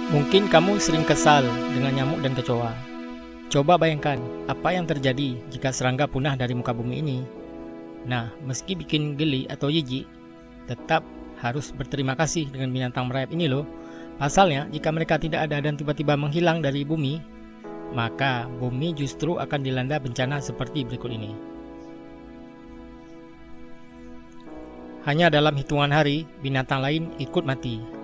Mungkin kamu sering kesal dengan nyamuk dan kecoa. Coba bayangkan apa yang terjadi jika serangga punah dari muka bumi ini. Nah, meski bikin geli atau jijik, tetap harus berterima kasih dengan binatang merayap ini loh. Pasalnya, jika mereka tidak ada dan tiba-tiba menghilang dari bumi, maka bumi justru akan dilanda bencana seperti berikut ini. Hanya dalam hitungan hari, binatang lain ikut mati.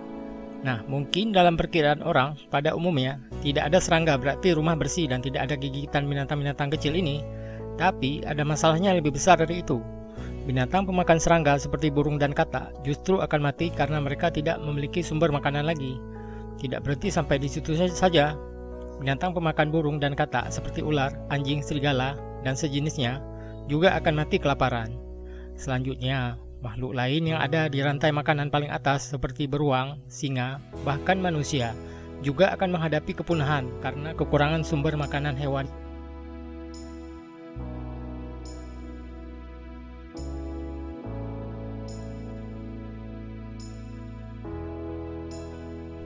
Nah, mungkin dalam perkiraan orang, pada umumnya, tidak ada serangga berarti rumah bersih dan tidak ada gigitan binatang-binatang kecil ini. Tapi, ada masalahnya lebih besar dari itu. Binatang pemakan serangga seperti burung dan katak justru akan mati karena mereka tidak memiliki sumber makanan lagi. Tidak berhenti sampai di situ saja. Binatang pemakan burung dan katak seperti ular, anjing, serigala, dan sejenisnya juga akan mati kelaparan. Selanjutnya, makhluk lain yang ada di rantai makanan paling atas seperti beruang, singa, bahkan manusia juga akan menghadapi kepunahan karena kekurangan sumber makanan hewan.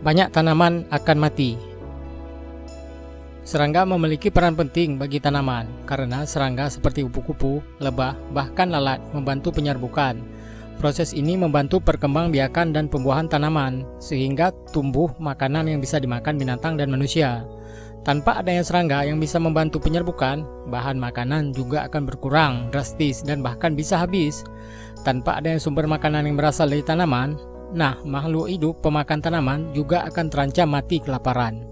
Banyak tanaman akan mati. Serangga memiliki peran penting bagi tanaman karena serangga seperti kupu-kupu, lebah, bahkan lalat membantu penyerbukan. Proses ini membantu perkembangbiakan dan pembuahan tanaman, sehingga tumbuh makanan yang bisa dimakan binatang dan manusia. Tanpa adanya serangga yang bisa membantu penyerbukan, bahan makanan juga akan berkurang drastis dan bahkan bisa habis. Tanpa adanya sumber makanan yang berasal dari tanaman, nah makhluk hidup pemakan tanaman juga akan terancam mati kelaparan.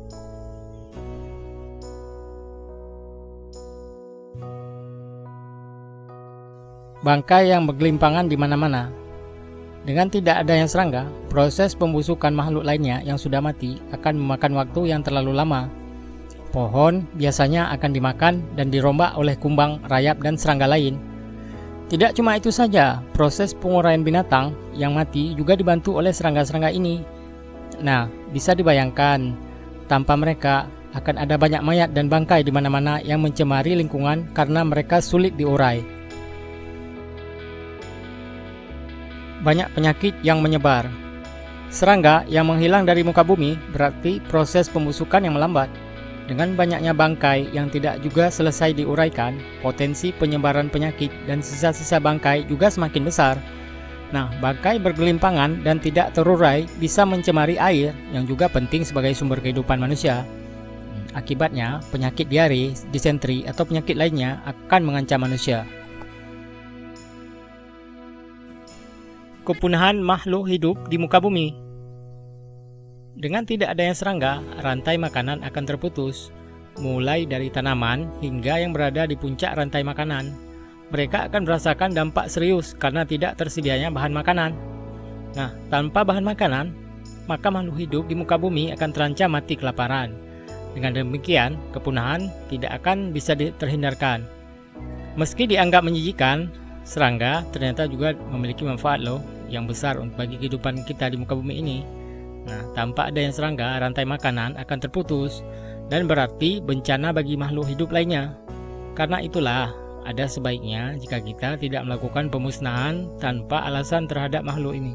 Bangkai yang bergelimpangan di mana-mana. Dengan tidak adanya serangga, proses pembusukan makhluk lainnya yang sudah mati akan memakan waktu yang terlalu lama. Pohon biasanya akan dimakan dan dirombak oleh kumbang, rayap, dan serangga lain. Tidak cuma itu saja, proses penguraian binatang yang mati juga dibantu oleh serangga-serangga ini. Nah, bisa dibayangkan, tanpa mereka akan ada banyak mayat dan bangkai di mana-mana yang mencemari lingkungan karena mereka sulit diurai. Banyak penyakit yang menyebar. Serangga yang menghilang dari muka bumi berarti proses pembusukan yang melambat. Dengan banyaknya bangkai yang tidak juga selesai diuraikan, potensi penyebaran penyakit dan sisa-sisa bangkai juga semakin besar. Nah, bangkai bergelimpangan dan tidak terurai bisa mencemari air yang juga penting sebagai sumber kehidupan manusia. Akibatnya, penyakit diare, disentri, atau penyakit lainnya akan mengancam manusia. Kepunahan makhluk hidup di muka bumi. Dengan tidak adanya serangga, rantai makanan akan terputus, mulai dari tanaman hingga yang berada di puncak rantai makanan. Mereka akan merasakan dampak serius karena tidak tersedianya bahan makanan. Nah, tanpa bahan makanan, maka makhluk hidup di muka bumi akan terancam mati kelaparan. Dengan demikian, kepunahan tidak akan bisa terhindarkan. Meski dianggap menjijikan, serangga ternyata juga memiliki manfaat loh yang besar bagi kehidupan kita di muka bumi ini. Nah, tanpa adanya serangga, rantai makanan akan terputus dan berarti bencana bagi makhluk hidup lainnya. Karena itulah, ada sebaiknya jika kita tidak melakukan pemusnahan tanpa alasan terhadap makhluk ini.